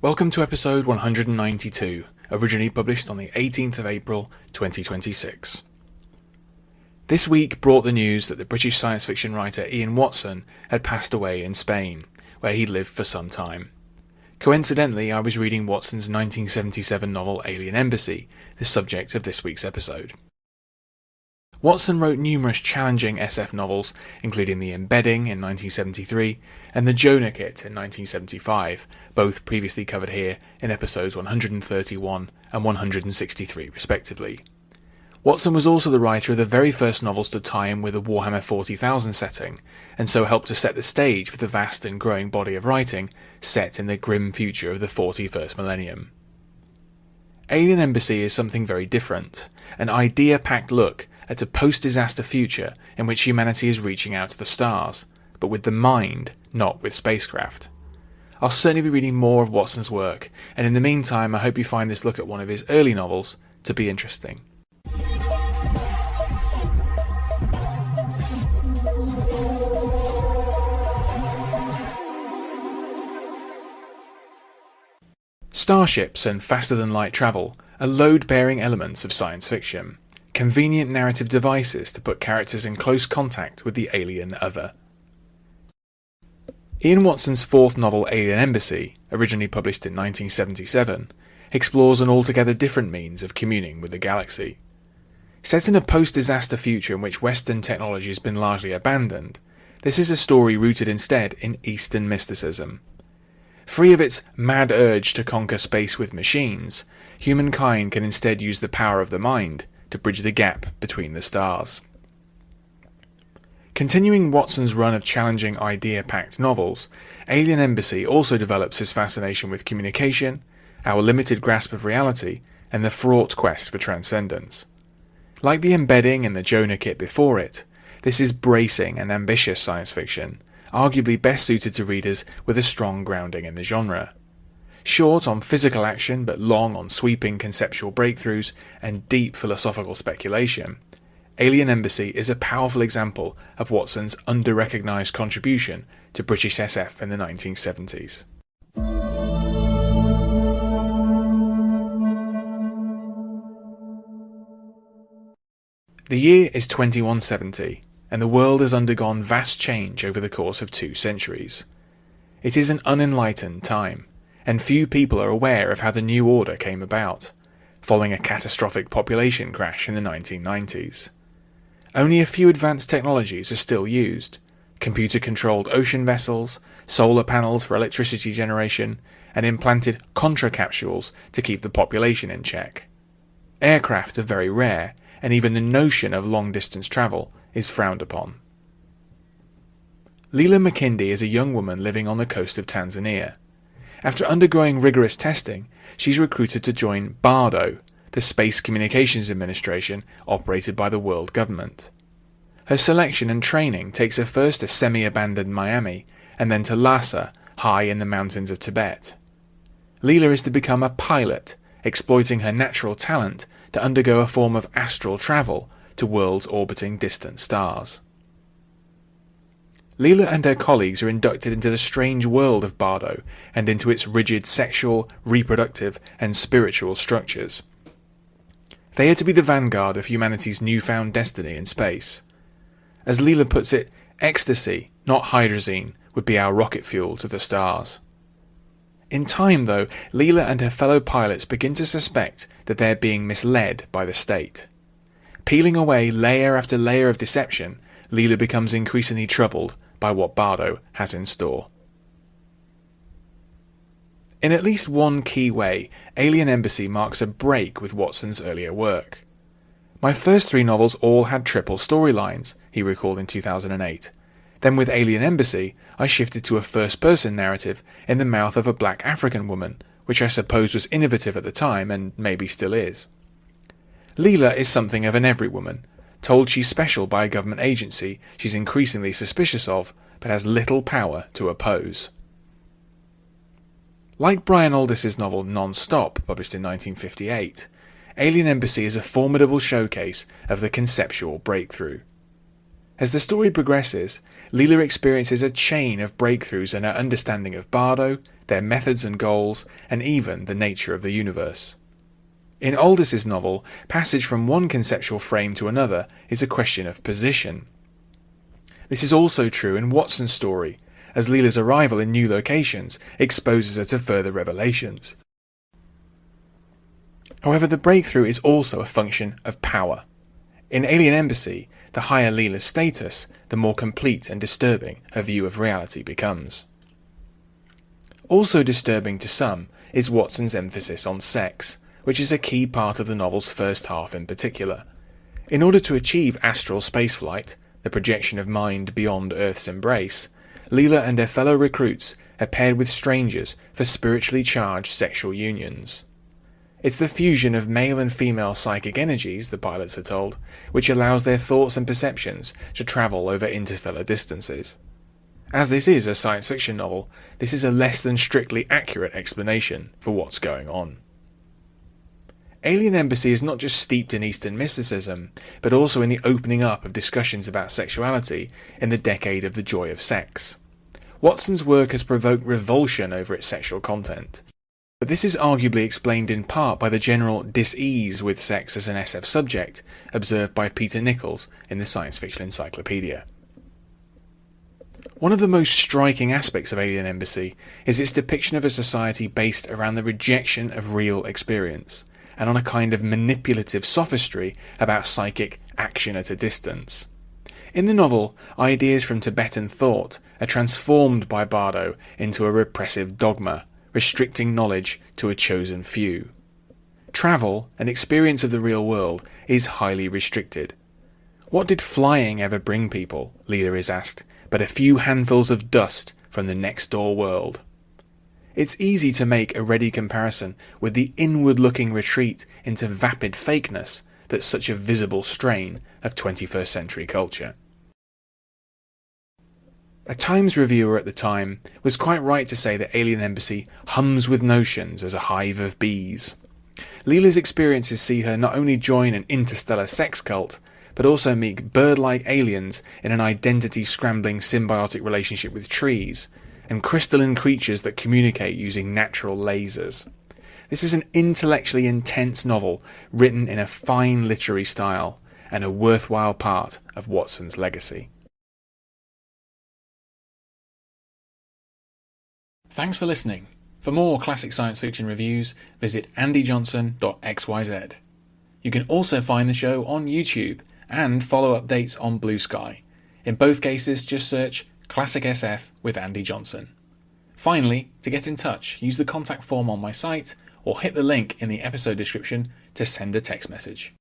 Welcome to episode 192, originally published on the 18th of April 2026. This week brought the news that the British science fiction writer Ian Waton had passed away in Spain, where he'd lived for some time. Coincidentally, I was reading Watson's 1977 novel Alien Embassy, the subject of this week's episode. Watson wrote numerous challenging SF novels, including the Embedding in 1973 and the Jonah Kit in 1975, both previously covered here in episodes 131 and 163 respectively. Watson was also the writer of the very first novels to tie in with the Warhammer 40,000 setting, and so helped to set the stage for the vast and growing body of writing set in the grim future of the 41st millennium. Alien Embassy is something very different, an idea-packed look at a post-disaster future in which humanity is reaching out to the stars, but with the mind, not with spacecraft. I'll certainly be reading more of Watson's work, and in the meantime I hope you find this look at one of his early novels to be interesting. Starships and faster-than-light travel are load-bearing elements of science fiction, convenient narrative devices to put characters in close contact with the alien other. Ian Watson's fourth novel Alien Embassy, originally published in 1977, explores an altogether different means of communing with the galaxy. Set in a post-disaster future in which Western technology has been largely abandoned, this is a story rooted instead in Eastern mysticism. Free of its mad urge to conquer space with machines, humankind can instead use the power of the mind to bridge the gap between the stars. Continuing Watson's run of challenging idea-packed novels, Alien Embassy also develops his fascination with communication, our limited grasp of reality, and the fraught quest for transcendence. Like the Embedding and the Jonah Kit before it, this is bracing and ambitious science fiction, arguably best suited to readers with a strong grounding in the genre. Short on physical action but long on sweeping conceptual breakthroughs and deep philosophical speculation, Alien Embassy is a powerful example of Watson's under-recognised contribution to British SF in the 1970s. The year is 2170, and the world has undergone vast change over the course of 2 centuries. It is an unenlightened time, and few people are aware of how the new order came about, following a catastrophic population crash in the 1990s. Only a few advanced technologies are still used: computer-controlled ocean vessels, solar panels for electricity generation, and implanted contracapsules to keep the population in check. Aircraft are very rare, and even the notion of long-distance travel is frowned upon. Leela McKindy is a young woman living on the coast of Tanzania. After undergoing rigorous testing, she's recruited to join BARDO, the Space Communications Administration operated by the world government. Her selection and training takes her first to semi-abandoned Miami, and then to Lhasa, high in the mountains of Tibet. Leela is to become a pilot, exploiting her natural talent to undergo a form of astral travel to worlds orbiting distant stars. Leela and her colleagues are inducted into the strange world of Bardo and into its rigid sexual, reproductive, and spiritual structures. They are to be the vanguard of humanity's newfound destiny in space. As Leela puts it, ecstasy, not hydrazine, would be our rocket fuel to the stars. In time, though, Leela and her fellow pilots begin to suspect that they're being misled by the state. Peeling away layer after layer of deception, Leela becomes increasingly troubled by what Bardo has in store. In at least one key way, Alien Embassy marks a break with Watson's earlier work. "My first 3 novels all had triple storylines," he recalled in 2008. "Then with Alien Embassy, I shifted to a first-person narrative in the mouth of a black African woman, which I suppose was innovative at the time and maybe still is." Leela is something of an everywoman, told she's special by a government agency she's increasingly suspicious of, but has little power to oppose. Like Brian Aldiss's novel Non-Stop, published in 1958, Alien Embassy is a formidable showcase of the conceptual breakthrough. As the story progresses, Leela experiences a chain of breakthroughs in her understanding of Bardo, their methods and goals, and even the nature of the universe. In Aldous' novel, passage from one conceptual frame to another is a question of position. This is also true in Watson's story, as Leela's arrival in new locations exposes her to further revelations. However, the breakthrough is also a function of power. In Alien Embassy, the higher Leela's status, the more complete and disturbing her view of reality becomes. Also disturbing to some is Watson's emphasis on sex, which is a key part of the novel's first half in particular. In order to achieve astral spaceflight, the projection of mind beyond Earth's embrace, Leela and her fellow recruits are paired with strangers for spiritually charged sexual unions. It's the fusion of male and female psychic energies, the pilots are told, which allows their thoughts and perceptions to travel over interstellar distances. As this is a science fiction novel, this is a less than strictly accurate explanation for what's going on. Alien Embassy is not just steeped in Eastern mysticism, but also in the opening up of discussions about sexuality in the decade of the joy of sex. Watson's work has provoked revulsion over its sexual content, but this is arguably explained in part by the general dis-ease with sex as an SF subject observed by Peter Nichols in the Science Fiction Encyclopedia. One of the most striking aspects of Alien Embassy is its depiction of a society based around the rejection of real experience, and on a kind of manipulative sophistry about psychic action at a distance. In the novel, ideas from Tibetan thought are transformed by Bardo into a repressive dogma, restricting knowledge to a chosen few. Travel and experience of the real world is highly restricted. What did flying ever bring people, Leela is asked, but a few handfuls of dust from the next door world? It's easy to make a ready comparison with the inward-looking retreat into vapid fakeness that's such a visible strain of 21st century culture. A Times reviewer at the time was quite right to say that Alien Embassy hums with notions as a hive of bees. Leela's experiences see her not only join an interstellar sex cult, but also meet bird-like aliens in an identity-scrambling symbiotic relationship with trees, and crystalline creatures that communicate using natural lasers. This is an intellectually intense novel written in a fine literary style, and a worthwhile part of Watson's legacy. Thanks for listening. For more classic science fiction reviews, visit andyjohnson.xyz. You can also find the show on YouTube and follow updates on Blue Sky. In both cases, just search Classic SF with Andy Johnson. Finally, to get in touch, use the contact form on my site or hit the link in the episode description to send a text message.